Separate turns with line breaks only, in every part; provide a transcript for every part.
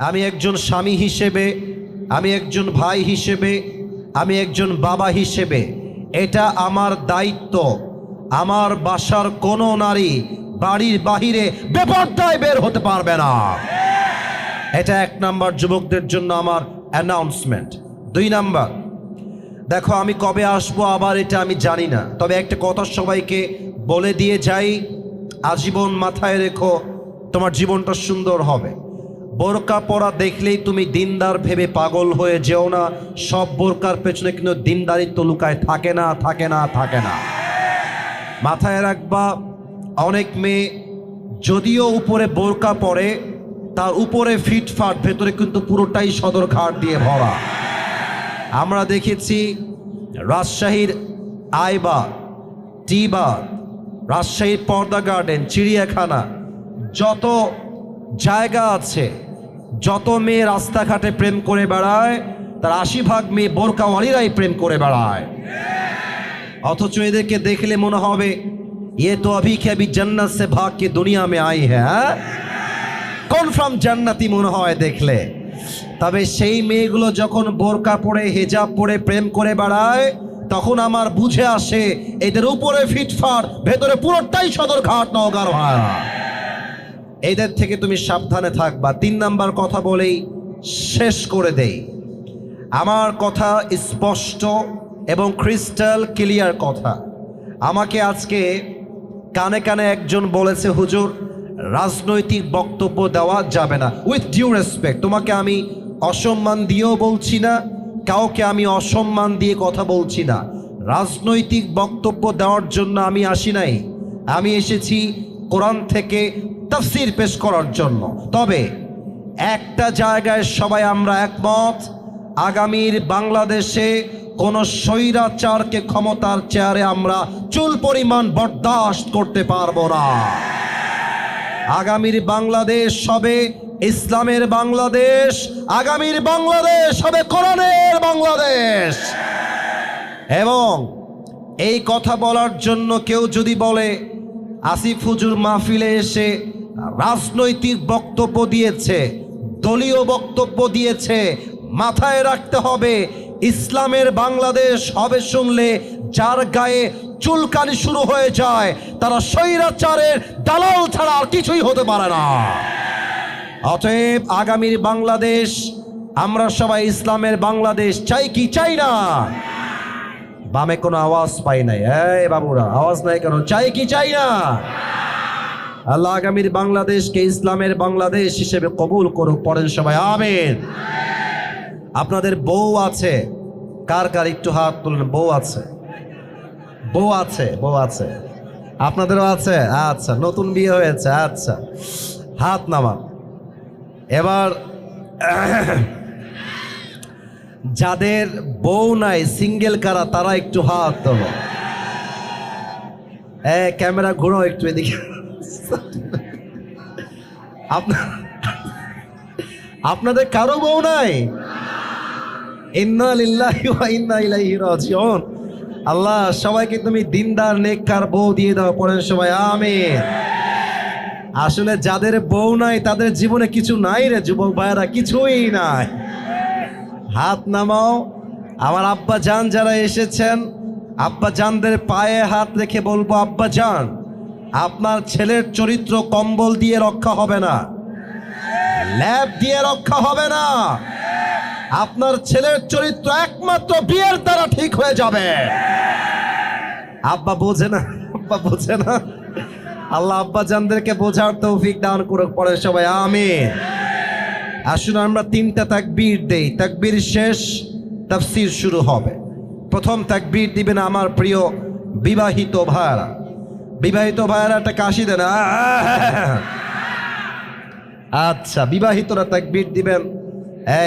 আমি একজন স্বামী হিসেবে, আমি একজন ভাই হিসেবে, আমি একজন বাবা হিসেবে এটা আমার দায়িত্ব। আমার বাসার কোনো নারী বাড়ির বাহিরে বেপরদায় বের হতে পারবে না। এটা 1 নাম্বার যুবকদের জন্য আমার অ্যানাউন্সমেন্ট। 2 নাম্বার, দেখো আমি কবে আসবো আবার এটা আমি জানি না, তবে একটা কথা সবাইকে বলে দিয়ে যাই, আজীবন মাথায় রেখো, তোমার জীবনটা সুন্দর হবে। বোরকা পরা দেখলেই তুমি দিনদার ভেবে পাগল হয়ে যেও না। সব বোরকার পেছনে কিন্তু দিনদারিত্ব লুকায় থাকে না, থাকে না, থাকে না। মাথায় রাখবা, অনেক মেয়ে যদিও উপরে বোরকা পরে, তার উপরে ফিটফাট, ভেতরে কিন্তু পুরোটাই সদরঘাট দিয়ে ভরা। আমরা দেখেছি রাজশাহীর আইবাগ, টিবাগ, রাজশাহীর পর্দা গার্ডেন, চিড়িয়াখানা, যত জায়গা আছে, যত মেয়ে রাস্তাঘাটে প্রেম করে বেড়ায় তার 80% মেয়ে বোরকাওয়ালিরাই প্রেম করে বেড়ায়। অথচ এদেরকে দেখলে মনে হবে ये तो अभी के अभी जन्नत से भाग के दुनिया में आई है। কনফার্ম জান্নাতি মনে হয় দেখলে। তবে সেই মেয়েগুলো যখন বোরকা পরে, হিজাব পরে প্রেম করে বেড়ায়, তখন আমার বুঝে আসে এদের উপরে ফিটফাট, ভেতরে পুরোটাই সদরঘাট নওগাঁর ভাড়া। এদের থেকে তুমি সাবধানে থাকবা। 3 নাম্বার কথা বলেই শেষ করে দেই। আমার কথা স্পষ্ট এবং ক্রিস্টাল ক্লিয়ার কথা। আমাকে আজকে কানে কানে একজন বলেছে, হুজুর রাজনৈতিক বক্তব্য দেওয়া যাবে না। উইথ ডিউ রেসপেক্ট, তোমাকে আমি অসম্মান দিয়েও বলছি না, কাউকে আমি অসম্মান দিয়ে কথা বলছি না। রাজনৈতিক বক্তব্য দেওয়ার জন্য আমি আসি নাই, আমি এসেছি কোরআন থেকে তাফসীর পেশ করার জন্য। তবে একটা জায়গায় সবাই আমরা একমত, আগামীর বাংলাদেশে কোন স্বৈরাচারকে ক্ষমতার চেয়ারে আমরা চুল পরিমাণ বরদাস্ত করতে পারবো না। আগামীর বাংলাদেশ হবে ইসলামের বাংলাদেশ, আগামীর বাংলাদেশ হবে কোরআনের বাংলাদেশ। এবং এই কথা বলার জন্য কেউ যদি বলে আসিফ হুজুর মাহফিলে এসে রাজনৈতিক বক্তব্য দিয়েছে, দলীয় বক্তব্য দিয়েছে, মাথায় রাখতে হবে ইসলামের বাংলাদেশ হবে শুনলে যার গায়ে চুলকানি শুরু হয়ে যায় তারা স্বৈরাচারের দালাল ছাড়া আর কিছুই হতে পারে না। অতএব আগামীর বাংলাদেশ আমরা সবাই ইসলামের বাংলাদেশ চাই কি চাই না? বামে কোনো আওয়াজ পাই নাই, এই বাবুরা আওয়াজ নাই কেন? চাই কি চাই না? আল্লাহ আগামীর বাংলাদেশকে ইসলামের বাংলাদেশ হিসেবে কবুল করুক। পড়েন সবাই আমিন। আপনাদের বউ আছে? কার কার একটু হাত তুলেন। বউ আছে? বউ আছে? বউ আছে? আপনাদেরও আছে? আচ্ছা, নতুন বিয়ে হয়েছে, আচ্ছা হাত নামান। এবার যাদের বউ নাই, সিঙ্গেল কারা, তারা একটু হাত তোলো। ক্যামেরা ঘুরো একটু এদিকে। আপনাদের কারো বউ নাই? ইন্না লিল্লাহি ওয়া ইন্না ইলাইহি রাজিউন। আল্লাহ সবাইকে তুমি দিনদার নেককার বউ দিয়ে দাও। পড়েন সবাই আমিন। আসলে যাদের বউ নাই তাদের জীবনে কিছু নাই রে যুবক ভাইরা, কিছুই নাই। হাত নামাও। আমার আব্বা জান যারা এসেছেন, আব্বা জানদের পায়ে হাত রেখে বলবো, আব্বা জান আপনার ছেলের চরিত্র কম্বল দিয়ে রক্ষা হবে না, ল্যাব দিয়ে রক্ষা হবে না। আপনার ছেলের চরিত্র একমাত্র বিয়ের দ্বারা ঠিক হয়ে যাবে। আব্বা বোঝে না, আব্বা বোঝে না। আল্লাহ আব্বা জানদেরকে বোঝার তৌফিক দান করুক। পড়ে সবাই আমিন। আসুন আমরা 3টা তাকবীর দেই, তাকবীর শেষ তাফসীর শুরু হবে। প্রথম তাকবীর দিবেন আমার প্রিয় বিবাহিত ভাইরা। বিবাহিত ভাইরা একটা কাশি দেন। আচ্ছা, বিবাহিতরা তাকবীর দিবেন।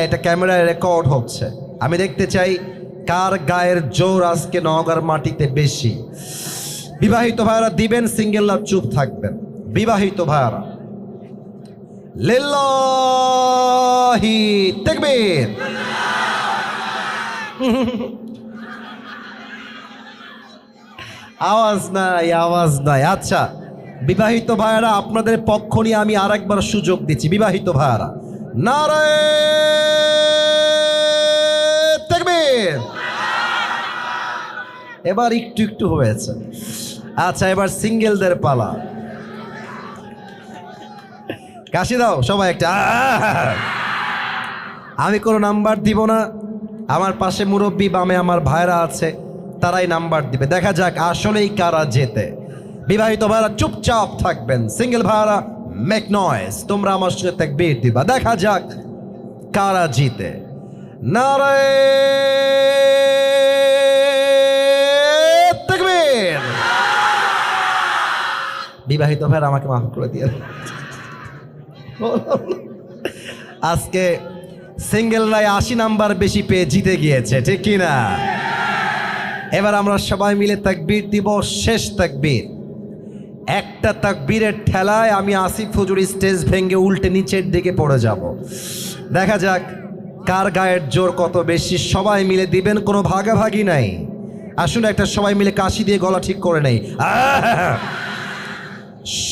এটা ক্যামেরায় রেকর্ড হচ্ছে, আমি দেখতে চাই কার গায়ের জোর আজকে নওগাঁর মাটিতে বেশি। বিবাহিত ভাইরা দিবেন, সিঙ্গেলরা চুপ থাকবেন। বিবাহিত ভাইরা লিল্লাহি তাকবীর। আওয়াজ নাই, আওয়াজ নাই। আচ্ছা বিবাহিত ভাইরা, আপনাদের পক্ষ নিয়ে আমি আরেকবার সুযোগ দিচ্ছি। বিবাহিত ভাইরা নারায়ে তাকবীর। এবার একটু একটু হয়েছে। আচ্ছা, এবার সিঙ্গেলদের পালা। কাশি দাও সবাই একটা। আমি কোনো নাম্বার দিব না, আমার পাশে মুরব্বী, বামে আমার ভাইরা আছে, তারাই নাম্বার দিবে। দেখা যাক আসলেই কারা জেতে। বিবাহিত ভাইরা চুপচাপ থাকবেন, সিঙ্গেল ভাইরা মেক নয়েজ, তোমরা আমার সাথে তাকবীর দিবা। দেখা যাক কারা জিতে। নারায়ে তাকবীর। বিবাহিত ভাইরা আমাকে মাফ করে দিয়ে, আজকে সিঙ্গেলরাই 80 নাম্বার বেশি পেয়ে জিতে গিয়েছে, ঠিক কি না? এবার আমরা সবাই মিলে তাকবীর দিব, শেষ তাকবীর। একটা তাকবীরের ঠেলায় আমি আসিফ হুজুর স্টেজ ভেঙে উল্টে নিচের দিকে পড়ে যাব। দেখা যাক কার গায়ের জোর কত বেশি। সবাই মিলে দিবেন, কোনো ভাগাভাগি নাই। আসুন একটা সবাই মিলে কাশি দিয়ে গলা ঠিক করে নেই।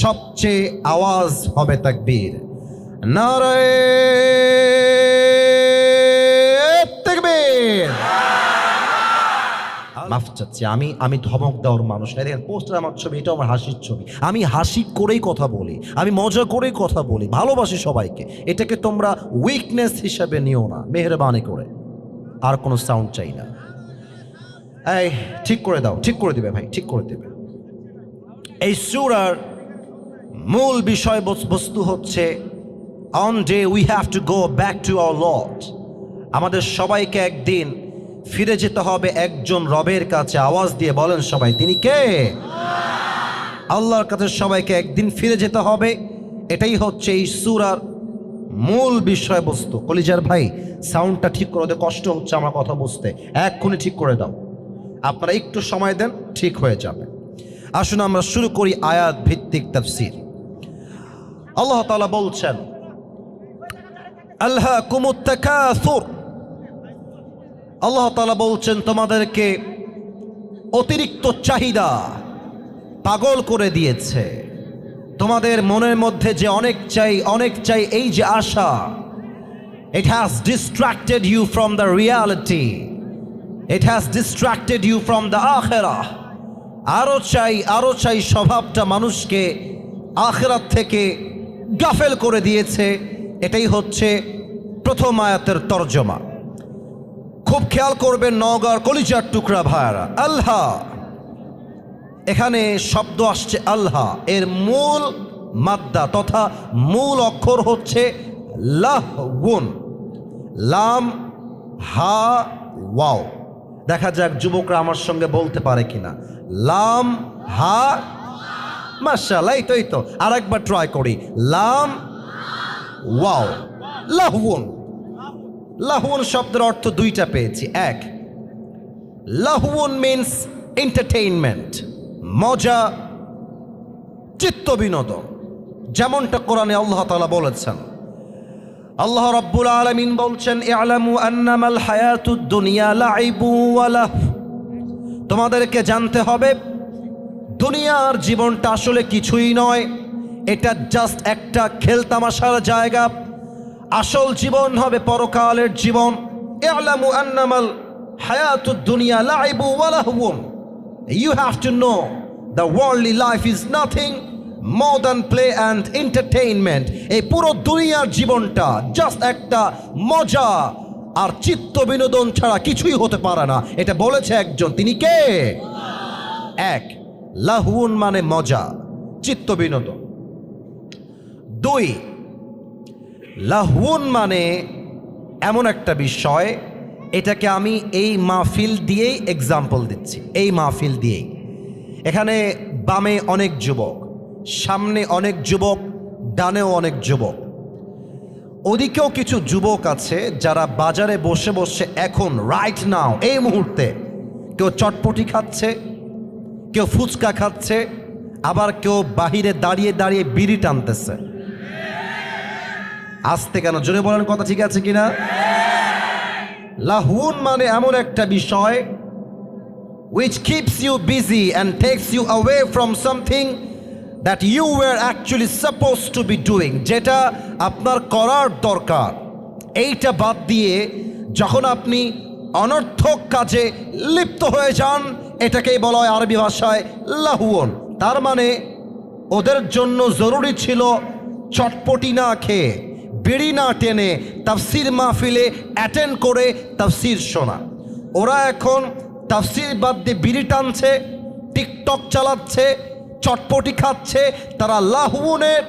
সবচেয়ে আওয়াজ হবে তাকবীর। নারায়ে তাকবীর। মাফ চাচ্ছি, আমি ধমক দেওয়ার মানুষ না। দেখেন পোস্টার আমার ছবি, এটা আমার হাসির ছবি। আমি হাসি করেই কথা বলি, আমি মজা করেই কথা বলি, ভালোবাসি সবাইকে। এটাকে তোমরা উইকনেস হিসাবে নিও না, মেহেরবানি করে। আর কোনো সাউন্ড চাই না। এই ঠিক করে দাও, ঠিক করে দিবে ভাই, ঠিক করে দিবে। এই সূরার মূল বিষয়বস্তু হচ্ছে on day we have to go back to our Lord. আমাদের সবাইকে একদিন ফিরে যেতে হবে একজন রবের কাছে। আওয়াজ দিয়ে বলেন সবাই, তিনি কে? আল্লাহর কাছে সবাইকে একদিন ফিরে যেতে হবে। এটাই হচ্ছে এই সূরার মূল বিষয়বস্তু। কলিজার ভাই সাউন্ডটা ঠিক করে দে, কষ্ট হচ্ছে আমার কথা বুঝতে। এক্ষুনি ঠিক করে দাও, আপনারা একটু সময় দেন, ঠিক হয়ে যাবে। আসুন আমরা শুরু করি আয়াত ভিত্তিক তাফসীর। আল্লাহ তাআলা বলছেন, আলহাকুমুত তাকাসুর। আল্লাহ তাআলা বলছেন তোমাদেরকে অতিরিক্ত চাহিদা পাগল করে দিয়েছে। তোমাদের মনের মধ্যে যে অনেক চাই, অনেক চাই, এই যে আশা, it has distracted you from the reality, it has distracted you from the akhirah. আরো চাই, আরো চাই স্বভাবটা মানুষকে আখিরাত থেকে গাফেল করে দিয়েছে। এটাই হচ্ছে প্রথম আয়াতের তরজমা। খুব খেয়াল করবেন নওগাঁর কলিজার টুকরা ভাইরা। আল্লাহ, এখানে শব্দ আসছে আল্লাহ, এর মূল মাদ্দা তথা মূল অক্ষর হচ্ছে লাহউন, লাম হা ওয়াও। দেখা যাক যুবকরা আমার সঙ্গে বলতে পারে কিনা। লাম হা, মাশাআল্লাহ, এই তো আরেকবার ট্রাই করি। লাম ওয়াও, লাহউন। লাহউন শব্দের অর্থ দুইটা পেয়েছি। এক, লাহউন মিন্স এন্টারটেইনমেন্ট, মজা, চিত্ত বিনোদন, যেমনটা কোরআনে আল্লাহ তাআলা বলেছেন। আল্লাহ রাব্বুল আলামিন বলছেন, ইআলামু আন্নামাল হায়াতুদ দুনিয়া লাইবু ওয়া লাহব। তোমাদেরকে জানতে হবে দুনিয়ার জীবনটা আসলে কিছুই নয়, এটা জাস্ট একটা খেলতামাশার জায়গা। আসল জীবন হবে পরকালের জীবন। ইআলামু আন্নামাল হায়াতুদ দুনিয়া লাইবু ওয়া লাহব। You have to know the worldly life is nothing more than play and entertainment. এই পুরো দুনিয়ার জীবনটা জাস্ট একটা মজা আর চিত্ত বিনোদন ছাড়া কিছুই হতে পারে না। এটা বলেছে একজন, তিনি কে? এক, লাহুন মানে মজা, চিত্ত বিনোদন। দুই, লাহুন মানে এমন একটা বিষয়, এটাকে আমি এই মাহফিল দিয়েই এক্সাম্পল দিচ্ছি। এই মাহফিল দিয়েই, এখানে বামে অনেক যুবক, সামনে অনেক যুবক, ডানেও অনেক যুবক, ওদিকেও কিছু যুবক আছে যারা বাজারে বসে বসে এখন রাইট নাও এই মুহূর্তে কেউ চটপটি খাচ্ছে, কেউ ফুচকা খাচ্ছে, আবার কেউ বাহিরে দাঁড়িয়ে দাঁড়িয়ে বিড়ি টানতেছে। আসতে কেন, জোরে বলেন কথা ঠিক আছে কিনা? লাহুন মানে এমন একটা বিষয় which keeps you busy and takes you away from something that you were actually supposed to be doing, যেটা আপনার করার দরকার। এইটা বাদ দিয়ে যখন আপনি অনর্থক কাজে লিপ্ত হয়ে যান, এটাকেই বলা হয় আরবি ভাষায় লাহুন। তার মানে ওদের জন্য জরুরি ছিল চটপটি না খেয়ে, বিড়ি না টেনে তাফসির মাহফিলে অ্যাটেন্ড করে তাফসির শোনা। ওরা এখন তাফসির বাদ দিয়ে বিড়ি টানছে, টিকটক চালাচ্ছে, চটপটি খাচ্ছে, তারা লাহুনের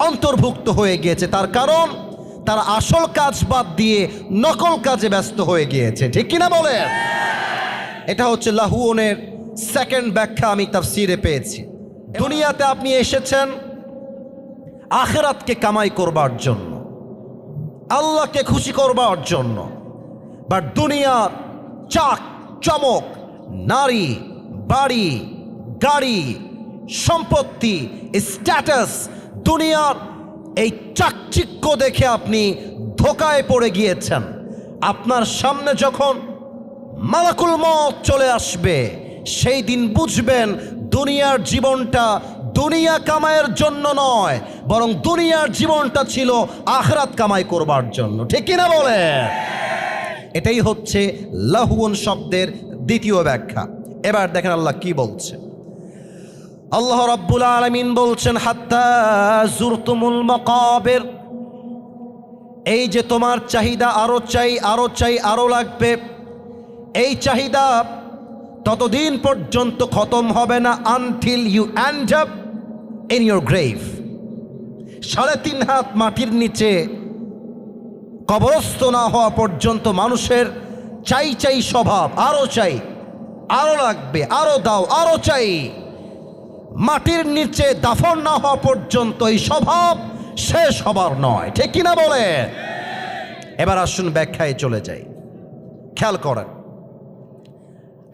অন্তর্ভুক্ত হয়ে গিয়েছে। তার কারণ তারা আসল কাজ বাদ দিয়ে নকল কাজে ব্যস্ত হয়ে গিয়েছে। ঠিক কিনা বলেন? এটা হচ্ছে লাহুনের সেকেন্ড ব্যাখ্যা আমি তাফসিরে পেয়েছি। দুনিয়াতে আপনি এসেছেন আখিরাতকে কামাই করবার জন্য, আল্লাহকে খুশি করবার জন্য, বাট দুনিয়ার চাক চমক, নারী, বাড়ি, গাড়ি, সম্পত্তি, স্ট্যাটাস, দুনিয়ার এই চাকচিক্য দেখে আপনি ধোকায় পড়ে গিয়েছেন। আপনার সামনে যখন মালাকুল মউত চলে আসবে, সেই দিন বুঝবেন দুনিয়ার জীবনটা দুনিয়া কামাইয়ের জন্য নয়, বরং দুনিয়ার জীবনটা ছিল আখিরাত কামাই করবার জন্য। ঠিক কিনা বলে? এটাই হচ্ছে লাহুন শব্দের দ্বিতীয় ব্যাখ্যা। এবার দেখেন আল্লাহ কি বলছে। আল্লাহ রাব্বুল আলামিন বলছেন, হাত্তা জুরতুমুল মাকাবির, এই যে তোমার চাহিদা আরো চাই, আরো চাই, আরো লাগবে, এই চাহিদা ততদিন পর্যন্ত খতম হবে না until you end up in your grave. 3.5 হাত মাটির নিচে কবরস্থ না হওয়া পর্যন্ত মানুষের চাই চাই স্বভাব, আরো চাই, আরো লাগবে, আরো দাও, আরো চাই। মাটির নিচে দাফন না হওয়া পর্যন্ত এই স্বভাব শেষ হবার নয়। ঠিক কিনা বলে? এবার আসুন ব্যাখ্যায় চলে যাই। খেয়াল করেন,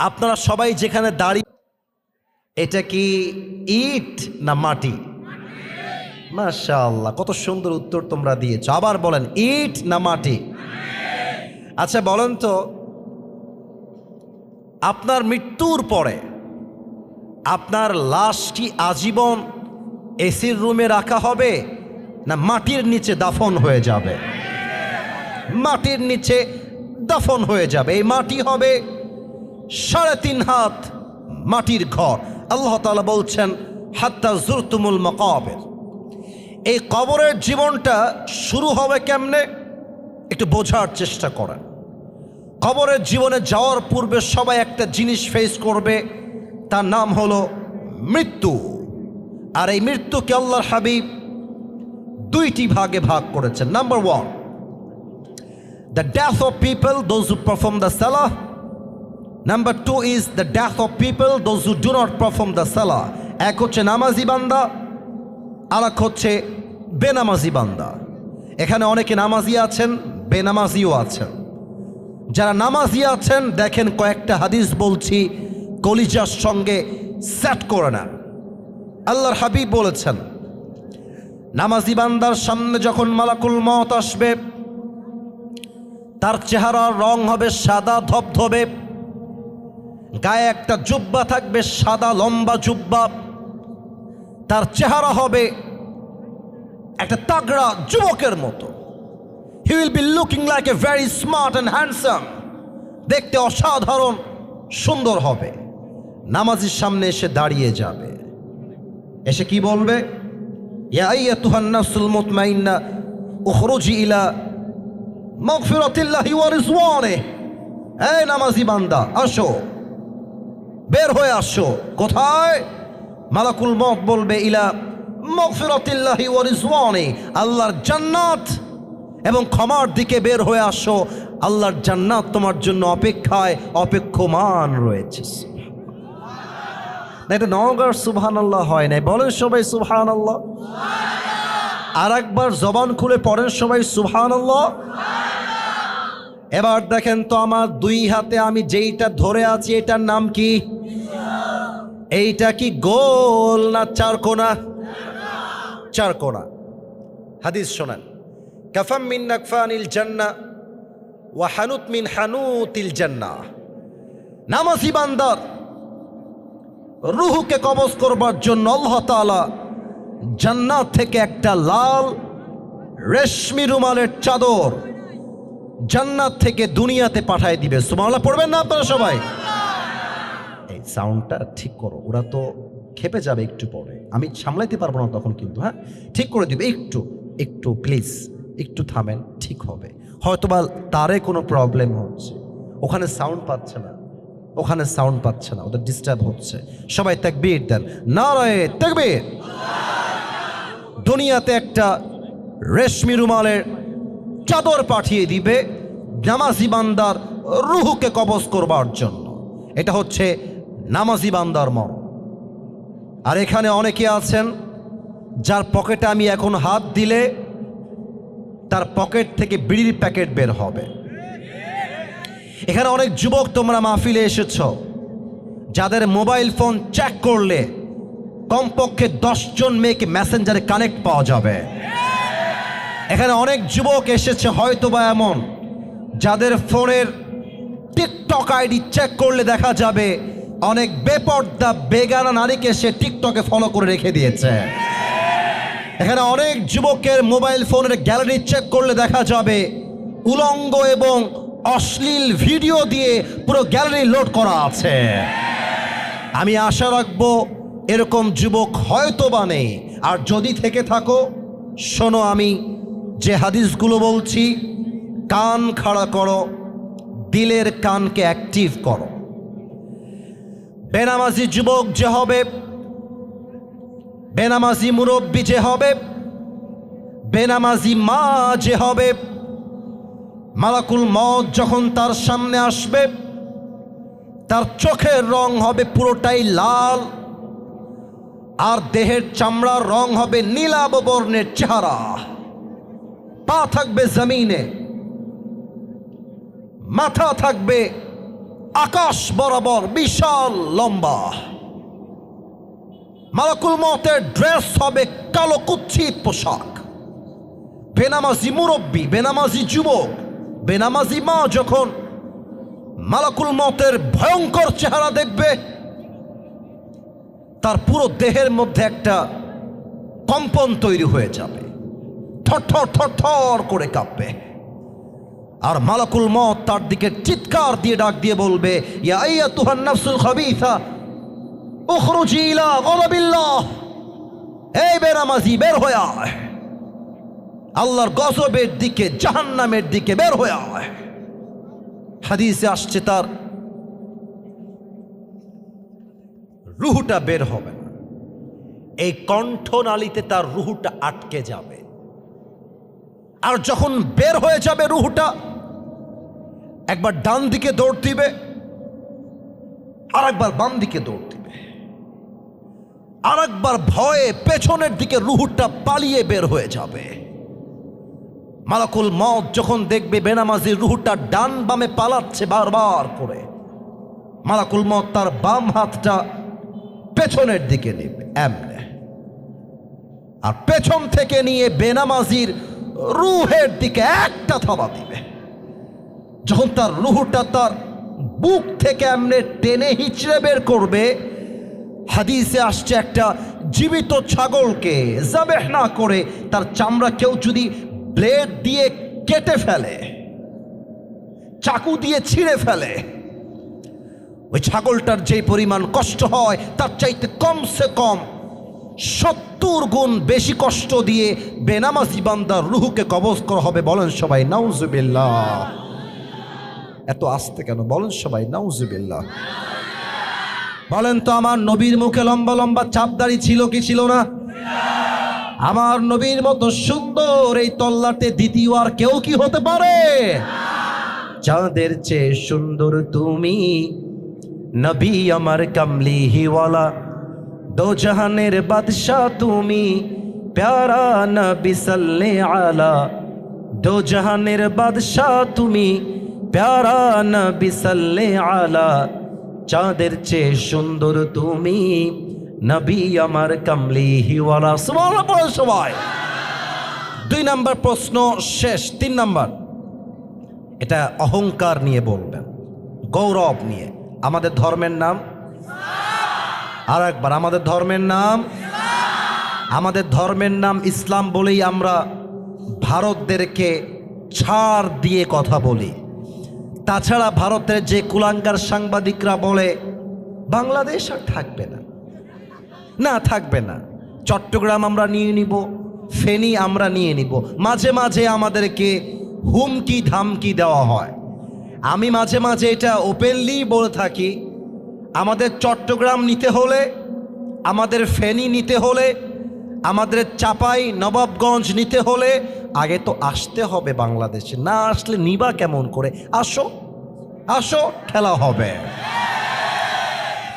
আপনারা সবাই যেখানে দাঁড়িয়ে, এটা কি ইট না মাটি? মাশাআল্লাহ, কত সুন্দর উত্তর তোমরা দিয়েছো। আবার বলেন, ইট না মাটি? আচ্ছা বলেন তো, আপনার মৃত্যুর পরে আপনার লাশটি আজীবন এসির রুমে রাখা হবে না মাটির নিচে দাফন হয়ে যাবে? মাটির নিচে দাফন হয়ে যাবে। এই মাটি হবে 3.5 হাত মাটির ঘর। আল্লাহ তাআলা বলছেন, হাত্তা জুরতুমুল মাকাবির। এই কবরের জীবনটা শুরু হবে কেমনে একটু বোঝার চেষ্টা করেন। কবরের জীবনে যাওয়ার পূর্বে সবাই একটা জিনিস ফেস করবে, তার নাম হলো মৃত্যু। আর এই মৃত্যুকে আল্লাহর হাবিব 2টি ভাগে ভাগ করেছেন। Number 1, the death of people, those who perform the salah. Number 2 is the death of people, those who do not perform the salah. এক হচ্ছে নামাজি বান্দা, আর এক হচ্ছে বেনামাজি বান্দা। এখানে অনেকে নামাজি আছেন, বেনামাজিও আছেন। যারা নামাজি আছেন, দেখেন কয়েকটা হাদিস বলছি, কলিজার সঙ্গে সেট করে নেন। আল্লাহর হাবিব বলেছেন, নামাজি বান্দার সামনে যখন মালাকুল মউত আসবে, তার চেহারার রং হবে সাদা ধবধবে, গায়ে একটা জুব্বা থাকবে, সাদা লম্বা জুব্বা। তার চেহারা হবে একটা তাগড়া যুবকের মতো। He will be looking like a very smart and handsome. দেখতে অসাধারণ সুন্দর হবে। নামাজির সামনে এসে দাঁড়িয়ে যাবে, এসে কি বলবে? ইয়া আইয়াতুহান নাফসুল মুতমাইন্না উখরুজি ইলা মাগফিরাতিল্লাহি ওয়া রিজওয়ানিহি। এই নামাজি বান্দা, আসো, বের হয়ে আসো। কোথায়? মালাকুল মউত বলবে, ইলা মাগফিরাতিল্লাহি ওয়া রিজওয়ানিহি, আল্লাহর জান্নাত এবং ক্ষমার দিকে বের হয়ে আসো। আল্লাহর জান্নাত তোমার জন্য অপেক্ষায় অপেক্ষমান রয়েছে। এটা নওগাঁর সুবহানাল্লাহ হয় নাই, বলেন সবাই সুবহানাল্লাহ। আর একবার জবান খুলে পড়েন সবাই সুবহানাল্লাহ। এবার দেখেন তো, আমার 2 হাতে আমি যেইটা ধরে আছি এটার নাম কি? এইটা কি গোল না চারকোনা? চারকোনা। হাদিস শোনেন, কাফাম মিন নাকফানিল জান্নাহ ওয়া হানুত মিন হানুতিল জান্নাহ। নামাজি বান্দার রুহুকে কবজ করবার জন্য আল্লাহ তাআলা জান্নাত থেকে একটা লাল রেশমি রুমালের চাদর জান্নাত থেকে দুনিয়াতে পাঠায় দিবে। সুবহানাল্লাহ পড়বেন না আপনারা সবাই? এই সাউন্ডটা ঠিক করো, ওরা তো খেপে যাবে একটু পরে, আমি সামলাইতে পারবো না তখন কিন্তু। হ্যাঁ, ঠিক করে দিবে, একটু একটু প্লিজ একটু থামেন, ঠিক হবে। হয়তোবা তারে কোনো প্রবলেম হচ্ছে, ওখানে সাউন্ড পাচ্ছে না, ওখানে সাউন্ড পাচ্ছে না, ওদের ডিস্টার্ব হচ্ছে। সবাই তাকবীর দেন, নারায়ে তাকবীর। দুনিয়াতে একটা রেশমি রুমালের চাদর পাঠিয়ে দিবে নামাজি বান্দার রুহুকে কবজ করবার জন্য। এটা হচ্ছে নামাজি বান্দার মরণ। আর এখানে অনেকে আছেন যার পকেটে আমি এখন হাত দিলে তার পকেট থেকে বিড়ির প্যাকেট বের হবে। এখানে অনেক যুবক তোমরা মাহফিলে এসেছ, যাদের মোবাইল ফোন চেক করলে কমপক্ষে 10 জন মেয়েকে মেসেঞ্জারে কানেক্ট পাওয়া যাবে। এখানে অনেক যুবক এসেছে হয়তোবা এমন, যাদের ফোনের টিকটক আইডি চেক করলে দেখা যাবে অনেক বেপর্দা বেগানা নারীকে সে টিকটকে ফলো করে রেখে দিয়েছে। এখানে অনেক যুবকের মোবাইল ফোনের গ্যালারি চেক করলে দেখা যাবে উলঙ্গ এবং অশ্লীল ভিডিও দিয়ে পুরো গ্যালারি লোড করা আছে। আমি আশা রাখবো এরকম যুবক হয়তোবা নেই, আর যদি থেকে থাকো শোনো, আমি যে হাদিসগুলো বলছি কান খাড়া করো, দিলের কানকে অ্যাক্টিভ করো। বেনামাজি যুবক যে হবে, বেনামাজি মুরব্বী যে হবে, বেনামাজি মা যে হবে, মালাকুল মউত যখন তার সামনে আসবে তার চোখের রং হবে পুরোটাই লাল, আর দেহের চামড়ার রং হবে নীলাভ বর্ণের চেহারা, পা থাকবে জমিনে, মাথা থাকবে আকাশ বরাবর বিশাল লম্বা। মালাকুল মউতের ড্রেস হবে কালো কুৎসিত পোশাক। বেনামাজি মুরব্বী, বেনামাজি যুবক, বেনামাজি মা যখন মালাকুল মউতের ভয়ঙ্কর চেহারা দেখবে, তার পুরো দেহের মধ্যে একটা কম্পন তৈরি হয়ে যাবে, থরথর থরথর করে কাঁপবে। আর মালাকুল মউত তার দিকে চিৎকার দিয়ে ডাক দিয়ে বলবে, ইয়া আইয়াতুহান নাফসুল খাবিসা উখরুজি ইলা গযাবিল্লাহ, এই বেনামাজি বের হয়ে আয়, আল্লাহর গজবের দিকে, জাহান্নামের দিকে বের হয়ে আয়। হাদিসে আসছে তার রুহুটা বের হবে না, এই কণ্ঠনালীতে তার রুহুটা আটকে যাবে। আর যখন বের হয়ে যাবে রুহুটা, একবার ডান দিকে দৌড় দিবে, আর একবার বাম দিকে দৌড় দিবে, আর একবার ভয়ে পেছনের দিকে রুহুটা পালিয়ে বের হয়ে যাবে। মালাকুল মউত যখন দেখবে বেনামাজির রুহুটা ডান বামে পালাচ্ছে বারবার করে, মালাকুল মউত তার বাম হাতটা পেছনের দিকে নেবে এমনে, আর পেছন থেকে নিয়ে বেনামাজির রুহের দিকে একটা থাবা দিবে। যখন তার রুহুটা তার বুক থেকে এমনে টেনে হিচড়ে বের করবে, হাদিসে আসছে একটা জীবিত ছাগলকে যাবেহ না করে তার চামড়া কেউ যদি ব্লেড দিয়ে কেটে ফেলে, চাকু দিয়ে ছিঁড়ে ফেলে, ওই ছাগলটার যে পরিমাণ কষ্ট হয় তার চাইতে কমসে কম 70 গুণ বেশি কষ্ট দিয়ে বেনামাজি বান্দার রুহুকে কবজ করা হবে। বলেন সবাই নাউজুবিল্লাহ। এত আস্তে কেন? বলেন সবাই নাউজুবিল্লাহ। বলেন তো, আমার নবীর মুখে লম্বা লম্বা চাপদাড়ি ছিল কি ছিল না? আমার নবীর মতো সুন্দর এই তল্লাটে দ্বিতীয় আর কেউ কি হতে পারে? চাঁদের চেয়ে সুন্দর তুমি, নবী আমার কামলিহিওয়ালা, দো জাহানের বাদশাহ তুমি, প্যারা নবী সাল্লে আলা, দো জাহানের বাদশাহ তুমি, প্যারা নবী সাল্লে আলা, চাঁদের চেয়ে সুন্দর তুমি, নবী আমার কামলিহিওয়ালা। সুবহানাল্লাহ পড়ো সবাই। 2 নাম্বার প্রশ্ন শেষ। 3 নাম্বার, এটা অহংকার নিয়ে বলবেন, গৌরব নিয়ে। আমাদের ধর্মের নাম, আর একবার, আমাদের ধর্মের নাম, আমাদের ধর্মের নাম ইসলাম বলেই আমরা ভারতদেরকে ছাড় দিয়ে কথা বলি। তাছাড়া ভারতের যে কুলাঙ্গার সাংবাদিকরা বলে বাংলাদেশ আর থাকবে না, না থাকবে না, চট্টগ্রাম আমরা নিয়ে নিব, ফেনী আমরা নিয়ে নিব, মাঝে মাঝে আমাদেরকে হুমকি ধামকি দেওয়া হয়। আমি মাঝে মাঝে এটা ওপেনলি বলে থাকি, আমাদের চট্টগ্রাম নিতে হলে, আমাদের ফেনী নিতে হলে, আমাদের চাপাই নবাবগঞ্জ নিতে হলে আগে তো আসতে হবে বাংলাদেশে। না আসলে নিবা কেমন করে? আসো আসো, খেলা হবে।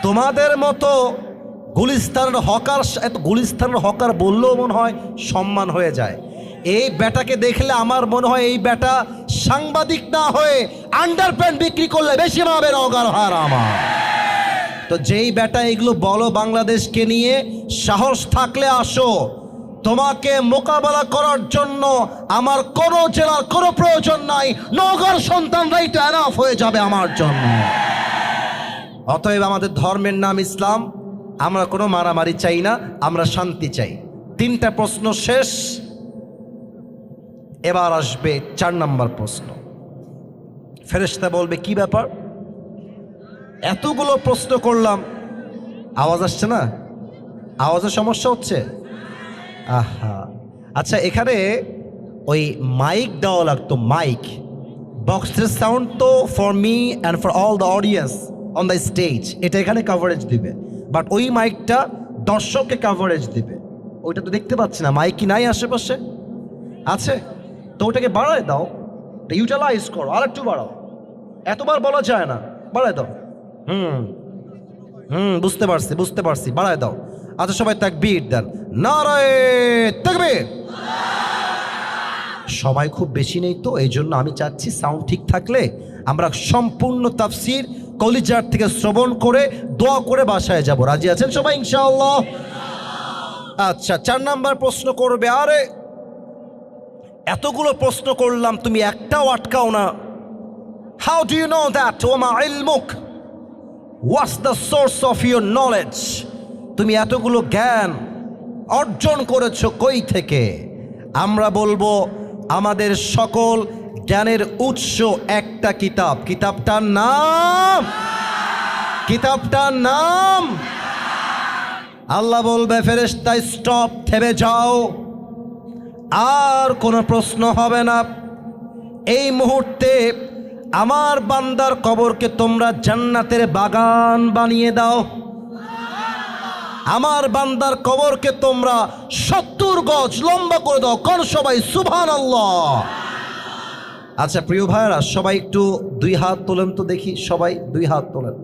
তোমাদের মতো গুলিস্তানের হকার, এত গুলিস্তানের হকার বললেও মনে হয় সম্মান হয়ে যায়। এই বেটাকে দেখলে আমার মনে হয় এই বেটা সাংবাদিক না হয়ে আন্ডারপ্যান্ট বিক্রি করলে বেশি পাবে নওগাঁর হার আমার। তো যেই বেটা এগুলো বলো বাংলাদেশকে নিয়ে, সাহস থাকলে আসো। তোমাকে মোকাবেলা করার জন্য আমার কোনো জেলার কোনো প্রয়োজন নাই, নওগাঁর সন্তানরাই তো এনাফ হয়ে যাবে আমার জন্য। অতএব আমাদের ধর্মের নাম ইসলাম, আমরা কোনো মারামারি চাই না, আমরা শান্তি চাই। 3টা প্রশ্ন শেষ, এবার আসবে 4 নম্বর প্রশ্ন। ফেরেশতা বলবে কি ব্যাপার, এতগুলো প্রশ্ন করলাম, আওয়াজ আসছে না? আওয়াজের সমস্যা হচ্ছে? আহা, আচ্ছা এখানে ওই মাইক দেওয়া লাগতো, মাইক বক্সের সাউন্ড তো for me and for all the audience on the stage, এটা এখানে কাভারেজ দিবে, বাট ওই মাইকটা দর্শককে কাভারেজ দিবে। ওইটা তো দেখতে পাচ্ছি না, মাইক কি নাই আশেপাশে? আছে তো ওটাকে বাড়ায় দাও, ইউটিলাইজ করো, আর একটু বাড়াও, এতবার বলা যায় না, বাড়ায় দাও। বুঝতে পারছি, বাড়ায় দাও। আচ্ছা সবাই তাকবীর দেন, নারায়ে তাকবীর। সবাই খুব বেশি নেই তো, এই জন্য আমি চাচ্ছি সাউন্ড ঠিক থাকলে আমরা সম্পূর্ণ তাফসীর কলিজার থেকে শ্রবণ করে দোয়া করে বাসায় যাব। রাজি আছেন সবাই ইনশাআল্লাহ? আচ্ছা 4 নাম্বার প্রশ্ন করবে। আরে এতগুলো প্রশ্ন করলাম, তুমি একটাও আটকাও না। How do you know that? ওমা ইলমুক, what's the source of your knowledge? তুমি এতগুলো জ্ঞান অর্জন করেছো কই থেকে? আমরা বলবো আমাদের সকল জ্ঞানের উৎস একটা কিতাব, কিতাবটার নাম আল্লাহ বলবে ফেরেশতা স্টপ, থেমে যাও, আর কোনো প্রশ্ন হবে না। এই মুহূর্তে আমার বান্দার কবরকে তোমরা জান্নাতের বাগান বানিয়ে দাও। আমার বান্দার কবরকে তোমরা 70 গজ লম্বা করে দাও। কোন সবাই সুবহানাল্লাহ। আচ্ছা প্রিয় ভাইরা, সবাই একটু 2 হাত তোলেন তো দেখি, সবাই 2 হাত তোলেন,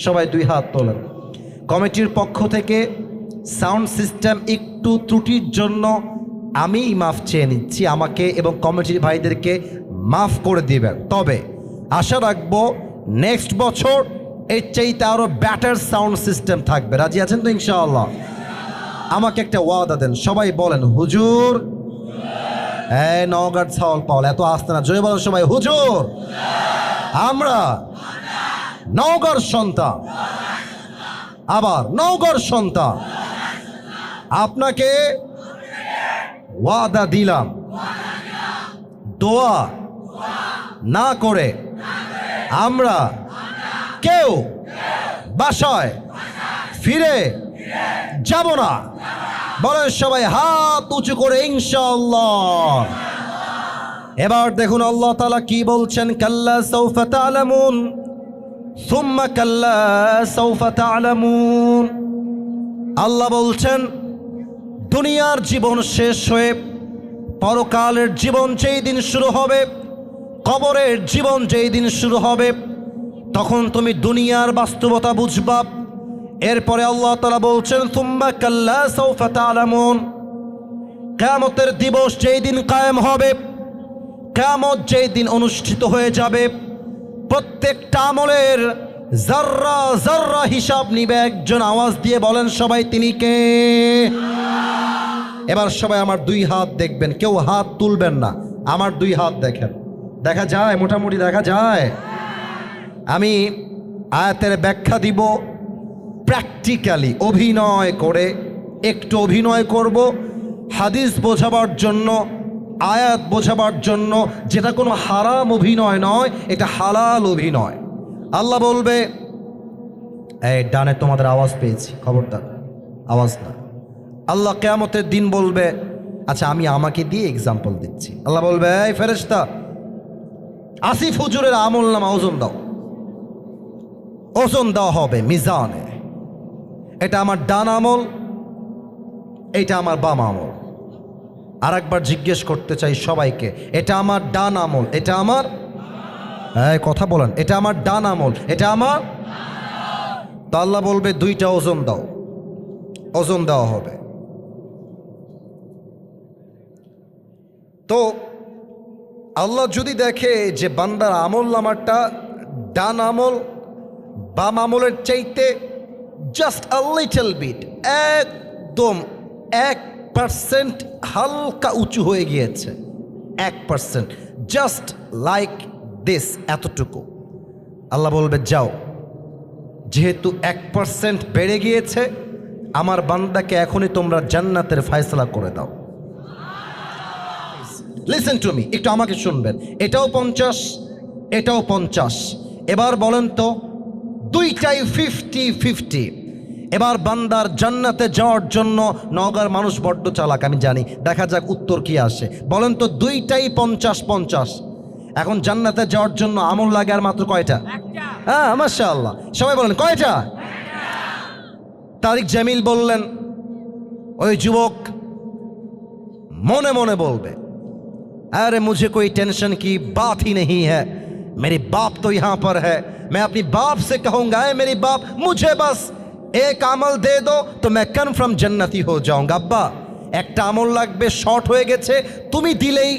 সবাই 2 হাত তোলেন। কমিটির পক্ষ থেকে সাউন্ড সিস্টেম একটু ত্রুটির জন্য আমি মাফ চেয়ে নিচ্ছি, আমাকে এবং কমিটির ভাইদেরকে মাফ করে দিবেন। তবে আশা রাখবো নেক্সট বছর এর চাইতে আরো ব্যাটার সাউন্ড সিস্টেম থাকবে। রাজি আছেন তো ইনশাআল্লাহ? আমাকে একটা ওয়াদা দেন, সবাই বলেন হুজুর। নওগাঁর ছাওয়াল পাওয়াল, এত আসতে না, জোরে বলেন সবাই হুজুর। আমরা নওগাঁর সন্তান, আবার নওগাঁর সন্তান, আপনাকে ওয়াদা দিলাম দোয়া না করে আমরা কেউ বাসায় ফিরে যাব না। বলেন সবাই হাত উঁচু করে ইনশাআল্লাহ। এবার দেখুন আল্লাহ তাআলা কি বলছেন, কাল্লা সাউফা তা'লামুন সুম্মা কাল্লা সাউফা তা'লামুন। আল্লাহ বলছেন দুনিয়ার জীবন শেষ হয়ে পরকালের জীবন যেই দিন শুরু হবে, কবরের জীবন যেই দিন শুরু হবে, তখন তুমি দুনিয়ার বাস্তবতা বুঝবা। এরপরে আল্লাহ তাআলা বলছেন সুম্মা কাল্লা সাউফা তা'লামুন। কিয়ামতের দিবস যেই দিন কায়েম হবে, কিয়ামত যেই দিন অনুষ্ঠিত হয়ে যাবে, প্রত্যেকটা আমলের যাররা যাররা হিসাব নিবে একজন। আওয়াজ দিয়ে বলেন সবাই তিনি কে? এবার সবাই আমার 2 হাত দেখবেন, কেউ হাত তুলবেন না, আমার 2 হাত দেখেন। দেখা যায়, মোটামুটি দেখা যায়। আমি আয়াতের ব্যাখ্যা দিব প্র্যাকটিক্যালি, অভিনয় করে, একটু অভিনয় করব হাদিস বোঝাবার জন্য, আয়াত বোঝাবার জন্য, যেটা কোনো হারাম অভিনয় নয়, এটা হালাল অভিনয়। আল্লাহ বলবে, এই ডানে তোমাদের আওয়াজ পেয়েছি, খবরদার আওয়াজ না। আল্লাহ কিয়ামতের দিন বলবে, আচ্ছা আমি আমাকে দিয়ে এক্সাম্পল দিচ্ছি। আল্লাহ বলবে, এই ফেরেশতা, আসিফ হুজুরের আমল নামা ওজন দাও। ওজন দেওয়া হবে মিজানে। এটা আমার ডান আমল, এটা আমার বাম আমল। আর একবার জিজ্ঞেস করতে চাই সবাইকে, এটা আমার ডান আমল, এটা আমার, কথা বলেন, এটা আমার ডান আমল, এটা আমার। তো আল্লাহ বলবে দুইটা ওজন দাও, ওজন দেওয়া হবে। তো আল্লাহ যদি দেখে যে বান্দার আমল নামাটা ডান আমল বাম আমলের চাইতে জাস্ট আ লিটল বিট, একদম 1% হালকা উঁচু হয়ে গিয়েছে, 1%, জাস্ট লাইক দিস, এতটুকু, আল্লাহ বলবে যাও, যেহেতু 1% বেড়ে গিয়েছে, আমার বান্দাকে এখনই তোমরা জান্নাতের ফয়সালা করে দাও। লিসেন টু মি, একটু আমাকে শুনবেন। এটাও 50, এটাও 50। এবার বলেন তো, দুইটাই 50-50। এবার বান্দার জান্নাতে যাওয়ার জন্য, নওগাঁর মানুষ বড্ড চালাক আমি জানি, দেখা যাক উত্তর কি আসে। বলেন তো, দুইটাই 50-50। এখন জান্নাতে যাওয়ার জন্য আমল লাগে আর মাত্র কয়টা? হ্যাঁ, মাশাআল্লাহ, সবাই বলেন কয়টা? তারিক জামিল বললেন, ওই যুবক মনে মনে বলবে, अरे मुझे कोई टेंशन की बात ही नहीं है, मेरे बाप तो यहाँ पर है, मैं अपनी बाप से कहूँगा, मेरी बाप मुझे बस एक আমল दे दो तो मैं कन्फर्म जन्नती हो जाऊँगा। আব্বা একটা আমল লাগবে, শর্ট হয়ে গেছে, তুমি দিলেই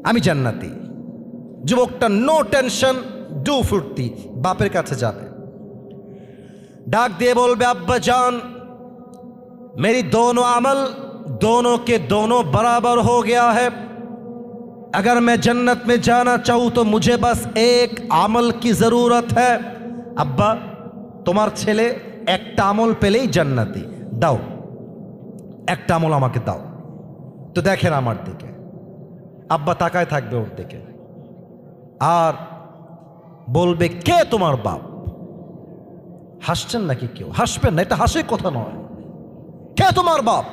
আমি জান্নাতি। যুবকটা নো টেনশন, ডু ফুর্তি, বাপের কাছে যাবে, ডাক দিয়ে বলবে, আব্বা জান मेरी दोनों अमल दोनों के दोनों बराबर हो गया है, अगर मैं जन्नत में जाना चाहूँ तो मुझे बस एक আমল की ज़रूरत है। अब्बा তোমার ছেলে একটা আমল পেলেই জান্নাতি, দাও একটা আমল আমাকে দাও। তো দেখেন আমার দিকে, আব্বা তাকায় থাকবে ওর দিকে আর বলবে, কে তোমার বাপ? হাসছেন নাকি? কেউ হাসবেন না, এটা হাসির কথা নয়। কে তোমার বাপ?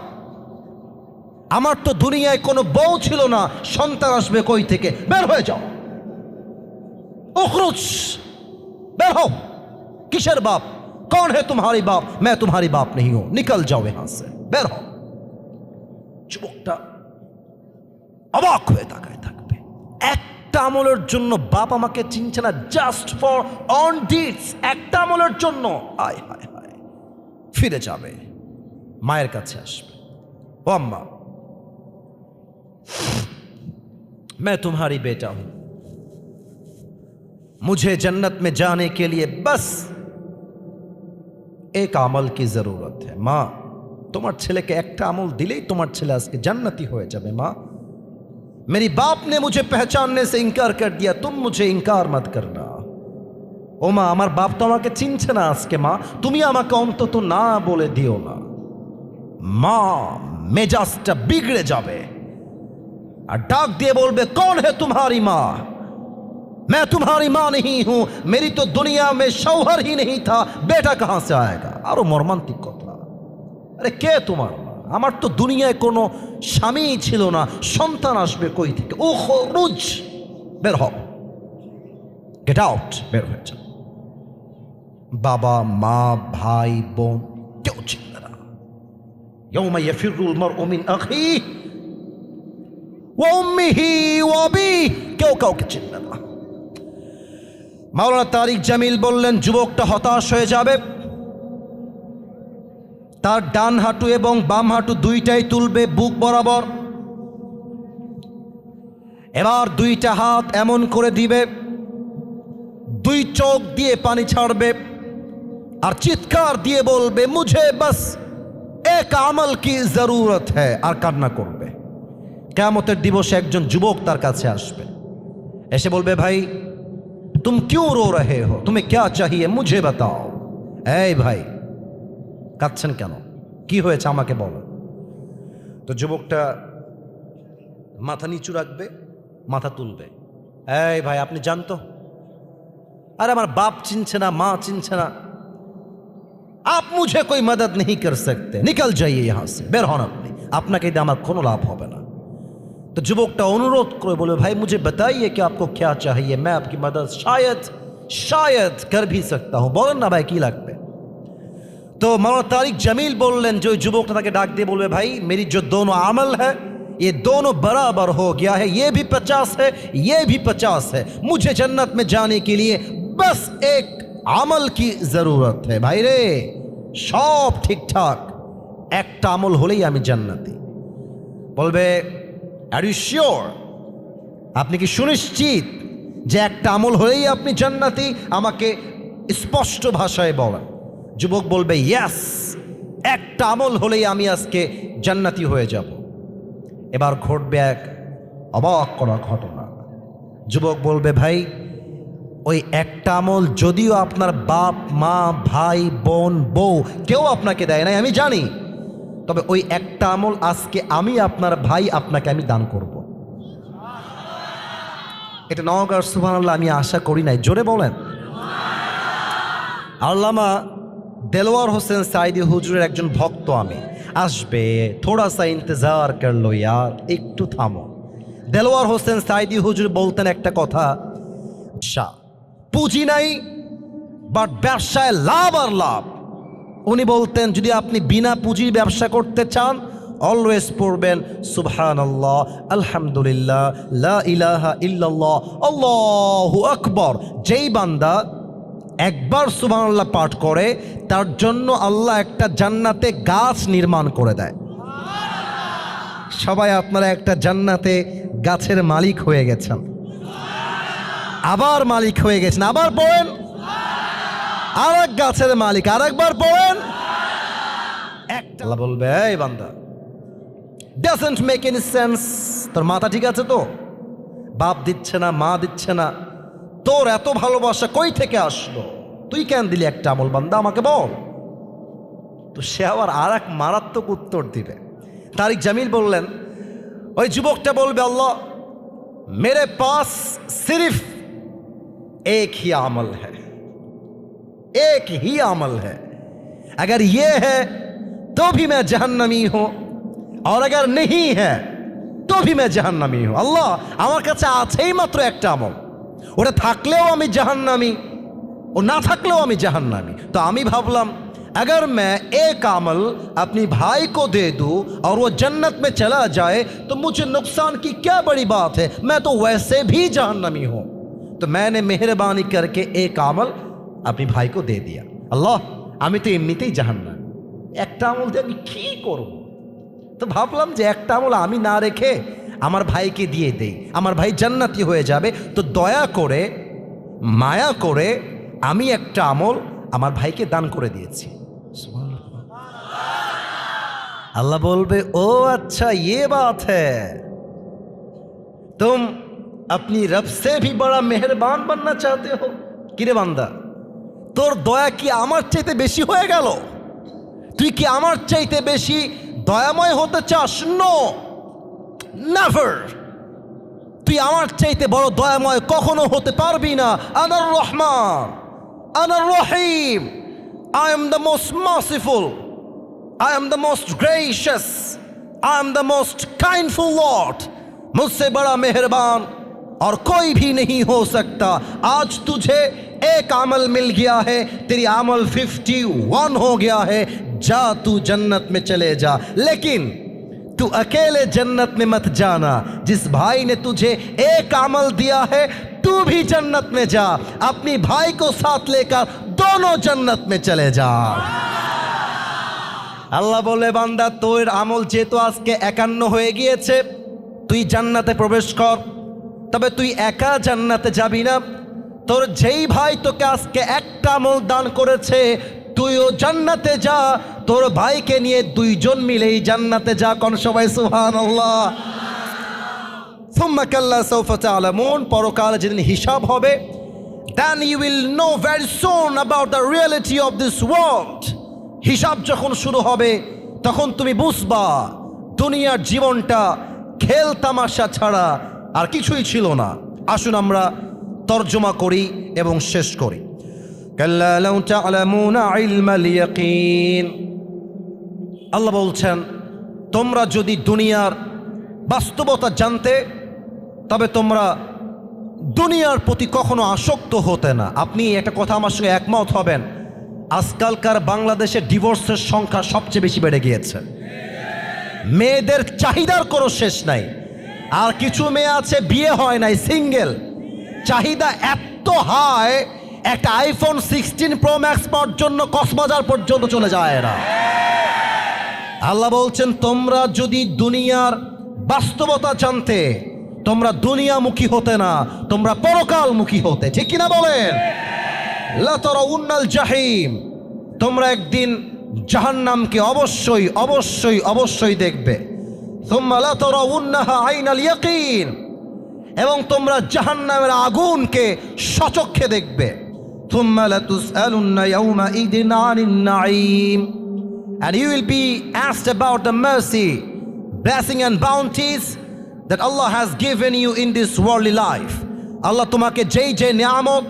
আমার তো দুনিয়ায় কোনো বউ ছিল না, সন্তান আসবে কই থেকে? বের হয়ে যাও, উখরুজ, বের হও। কিসের বাপ? कौन है तुम्हारी बाप? मैं तुम्हारी बाप नहीं हूं, निकल जाओ यहां से, বের হও। যুবকটা অবাক হয়ে তাকায় থাকবে, একটা আমলের জন্য বাপ আমাকে চিনছে না, জাস্ট ফর অন ডিডস, একটা আমলের জন্য। আয় হায় হায়, ফিরে যাবে, মায়ের কাছে আসবে, ও আম্মা मैं तुम्हारी बेटा हूं, मुझे जन्नत में जाने के लिए बस एक আমল की जरूरत है। माँ তোমার ছেলেকে একটা আমল দিলেই তোমার ছেলে আজকে জান্নাতি হয়ে যাবে। माँ मेरी बाप ने मुझे पहचानने से इनकार कर दिया, तुम मुझे इनकार मत करना। ও মা, আমার বাপ তো আমাকে চিনছে না আজকে, মা তুমি আমাকে অন্তত না বলে দিও না। মা মেজাজটা বিগড়ে যাবে और डाक दिए बोलबे, कौन है तुम्हारी माँ? मैं तुम्हारी माँ नहीं हूं, मेरी तो दुनिया में शौहर ही नहीं था, बेटा कहां से आएगा? आरो मर्मांतिक कथा, अरे के तुम्हार माँ? আমার তো দুনিয়ায় কোনো স্বামী ছিল না, সন্তান আসবে কই থেকে? উখরুজ, বের হও, গেট আউট, বের হয়ে যাও। বাবা মা ভাই বোন কেউ চিনবে না। ইয়াউমা ইয়াফিরুল মারউ মিন আখিহি ওয়া উম্মিহি ওয়া আবিহি, কেউ কাউকে চিনবে না। মাওলানা তারিক জামিল বললেন, যুবকটা হতাশ হয়ে যাবে, তার ডান হাঁটু এবং বাম হাঁটু দুইটাই তুলবে বুক বরাবর, এবার দুইটা হাত এমন করে দিবে, দুই চোখ দিয়ে পানি ছাড়বে আর চিৎকার দিয়ে বলবে, মুঝে বাস এক আমল কি জরুরত হ্যায়, আর কান্না করবে। কিয়ামতের দিবসে একজন যুবক তার কাছে আসবে, এসে বলবে, ভাই तुम क्यों रो रहे हो, तुम्हें क्या चाहिए, मुझे बताओ। এই ভাই কাঁদছেন কেন, কি হয়েছে আমাকে বলো। তো যুবকটা মাথা নিচু রাখবে, মাথা তুলবে, এই ভাই আপনি জানতো, আরে আমার বাপ চিনছে না, মা চিনছে না, आप मुझे कोई मदद नहीं कर सकते, निकल जाइए यहाँ से, বের হন আপনি, আপনাকে দিয়ে আমার কোনো লাভ হবে না। तो যুবকটা অনুরোধ করে বলে, ভাই मुझे बताइए कि आपको क्या चाहिए, मैं आपकी मदद शायद कर भी सकता हूँ, বলেন না ভাই কি লাগবে। तो मौलाना तारिक जमील बोलें, जो যুবকটা তাকে ডাক দিয়ে বলবে, भाई मेरी जो दोनों अमल है ये दोनों बराबर हो गया है, ये भी 50 है ये भी 50 है, मुझे जन्नत में जाने के लिए बस एक আমল কি জরুরত है। ভাই রে, সব ঠিকঠাক, একটা আমল হলেই আমি জান্নাতি। বলবে, আর ইউ শিওর, আপনি কি সুনিশ্চিত যে একটা আমল হলেই আপনি জান্নাতি? আমাকে স্পষ্ট ভাষায় বলেন। যুবক বলবে, ইয়েস, একটা আমল হলেই আমি আজকে জান্নাতি হয়ে যাব। এবার ঘটবে এক অবাক করা ঘটনা। যুবক বলবে, ভাই ওই একটা আমল যদিও আপনার বাপ মা ভাই বোন বউ কেউ আপনাকে দেয় নাই, আমি জানি, তবে ওই একটা আমল আজকে আমি আপনার ভাই আপনাকে আমি দান করব। এটা নওগাঁর সুবহানাল্লাহ আমি আশা করি নাই, জোরে বলেন। আল্লামা দেলোয়ার হোসেন সাইদি হুজুরের একজন ভক্ত আমি, আসবে, থোড়া সা ইন্তজার করলো ইয়ার, একটু থামো। দেলোয়ার হোসেন সাইদি হুজুর বলতেন একটা কথা, পুঁজি নাই বাট ব্যবসায় লাভ আর লাভ। উনি বলতেন, যদি আপনি বিনা পুঁজির ব্যবসা করতে চান, অলওয়েজ পড়বেন সুবহানাল্লাহ, আলহামদুলিল্লাহ, লা ইলাহা ইল্লাল্লাহ, আল্লাহু আকবার। যেই বান্দা একবার সুবহানাল্লাহ পাঠ করে, তার জন্য আল্লাহ একটা জান্নাতে গাছ নির্মাণ করে দেয়। সবাই আপনারা একটা জান্নাতে গাছের মালিক হয়ে গেছেন, আবার মালিক হয়ে গেছেন, আবার পড়েন, আর এক গাছের মালিক, আর একবার পড়েন। একটা বলবে, এই বান্দা, ডাজন্ট মেক এনি সেন্স, তোর মাথা ঠিক আছে তো? বাপ দিচ্ছে না, মা দিচ্ছে না, তোর এত ভালোবাসা কই থেকে আসলো? তুই কেন দিলি একটা আমল, বান্দা আমাকে বল। তো সে আবার আর এক মারাত্মক উত্তর দিবে। তারিক জামিল বললেন, ওই যুবকটা বলবে, আল্লাহ मेरे पास सिर्फ एक ही अमल है, एक ही अमल है, अगर ये है तो भी मैं जहन्नमी हूं और अगर नहीं है तो भी मैं जहन्नमी हूं। আল্লাহ আমার কাছে আছেই মাত্র একটা আমল, ওটা থাকলেও আমি জাহান্নামী, ও না থাকলেও আমি জাহান্নামী। তো আমি ভাবলাম, अगर मैं एक अमल अपनी भाई को दे दूं और वो जन्नत में चला जाए तो मुझे नुकसान की क्या बड़ी बात है, मैं तो वैसे भी जहन्नमी हूं। तो मैंने मेहरबानी करके एक अमल अपनी भाई को दे दिया। अल्लाह আমি তো এমনিতেই জাহান্নাম, একটা আমল দিয়ে আমি কি করব? তো ভাবলাম যে একটা আমল আমি না রেখে আমার ভাইকে দিয়ে দেই, আমার ভাই জান্নাতি হয়ে যাবে। তো দয়া করে মায়া করে আমি একটা আমল আমার ভাইকে দান করে দিয়েছি। अल्लाह बोलबे, ओ अच्छा ये बात है, तुम अपनी रब से भी बड़ा मेहरबान बनना चाहते हो? किरे बांदा, তোর দয়া কি আমার চাইতে বেশি হয়ে গেল? তুই কি আমার চাইতে বেশি দয়াময় হতে চাস? No, never. তুই আমার চাইতে বড় দয়াময় কখনো হতে পারবি না। আনার রহমান, আনার রহিম, I am the most merciful, I am the most gracious, I am the most kindful Lord, मुझसे बड़ा मेहरबान और कोई भी नहीं हो सकता। आज तुझे एक अमल मिल गया है, तेरी अमल 51 हो गया है, जा तू जन्नत में चले जा। लेकिन तू अकेले जन्नत में मत जाना, जिस भाई ने तुझे एक अमल दिया है तू भी जन्नत में जा, अपनी भाई को साथ लेकर दोनों जन्नत में चले जा। আল্লাহ বলে, বান্দা তোর আমল যেহেতু আজকে 51 হয়ে গিয়েছে, তুই জান্নাতে প্রবেশ কর। তবে তুই একা জান্নাতে যাবি না, তোর যেই ভাই তোকে আজকে একটা আমল দান করেছে তুইও জান্নাতে যা, তোর ভাইকে নিয়ে দুইজন মিলেই জান্নাতে যা। কোন সবাই সুবহানাল্লাহ। সুম্মা কাল্লা সাউফা তা'লামুন, পরকালে যেদিন হিসাব হবে, then you will know very soon about the reality of this world. হিসাব যখন শুরু হবে তখন তুমি বুঝবা দুনিয়ার জীবনটা খেল তামাশা ছাড়া আর কিছুই ছিল না। আসুন আমরা তর্জমা করি এবং শেষ করি। কাল্লা লাউ তা'লামুনা ইলমাল ইয়াকিন, আল্লাহ বলছেন তোমরা যদি দুনিয়ার বাস্তবতা জানতে তবে তোমরা দুনিয়ার প্রতি কখনো আসক্ত হতে না। আপনি একটা কথা আমার সঙ্গে একমত হবেন, আজকালকার বাংলাদেশে ডিভোর্সের সংখ্যা সবচেয়ে বেশি বেড়ে গিয়েছে। মেয়েদের চাহিদার কোনো শেষ নাই। আর কিছু মেয়ে আছে বিয়ে হয় নাই, সিঙ্গেল, চাহিদা এত হাই, একটা আইফোন 16 প্রো ম্যাক্স পাওয়ার জন্য কক্সবাজার পর্যন্ত চলে যায় এরা। আল্লাহ বলছেন তোমরা যদি দুনিয়ার বাস্তবতা জানতে তোমরা দুনিয়ামুখী হতে না, তোমরা পরকালমুখী হতে। ঠিক কিনা বলেন? লা তারাউন্নাল জাহিম, তোমরা একদিন জাহান্নামকে অবশ্যই অবশ্যই অবশ্যই দেখবে। সুম্মা লা তারাউন্নাহা আইনাল ইয়াকিন, এবং তোমরা জাহান্নামের আগুনকে সচক্ষে দেখবে। সুম্মা লাতুসআলুন্না ইয়াওমাইদিন আনিন Naim, and you will be asked about the mercy, blessing and bounties that Allah has given you in this worldly life. আল্লাহ তোমাকে যেই যে নিয়ামত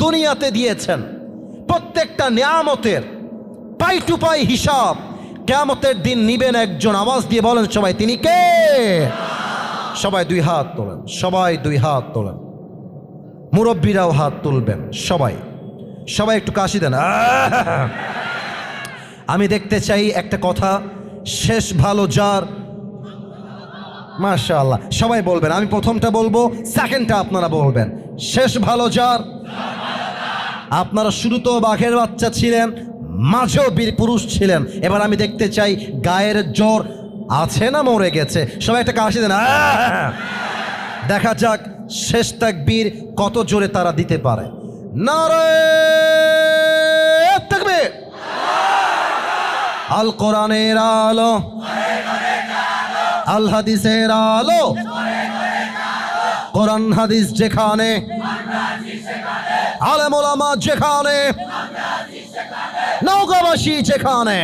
দুনিয়াতে দিয়েছেন, প্রত্যেকটা নিয়ামতের পাই টু পাই হিসাব কিয়ামতের দিন নিবেন একজন। আওয়াজ দিয়ে বলেন সবাই, তিনি কে? সবাই দুই হাত তোলেন, সবাই দুই হাত তোলেন, মুরব্বীরাও হাত তুলবেন, সবাই সবাই একটু কাশি দেন। আমি দেখতে চাই একটা কথা, শেষ ভালো যার, মাশাআল্লাহ, সবাই বলবেন। আমি প্রথমটা বলবো, সেকেন্ডটা আপনারা বলবেন। শেষ ভালো যার। আপনারা শুরুতেও বাঘের বাচ্চা ছিলেন, মাঝেও বীর পুরুষ ছিলেন। এবার আমি দেখতে চাই গায়ের জোর আছে না মরে গেছে? সবাই একটা কাশি দেন। দেখা যাক শেষ তাকবীর কত জোরে তারা দিতে পারে। নারে তাকবীর। আল কোরআনের আলো, আল হাদিসের আলো, কোরআন হাদিস যেখানে, আলেম ওলামা যেখানে, নওগাঁবাসী যেখানে,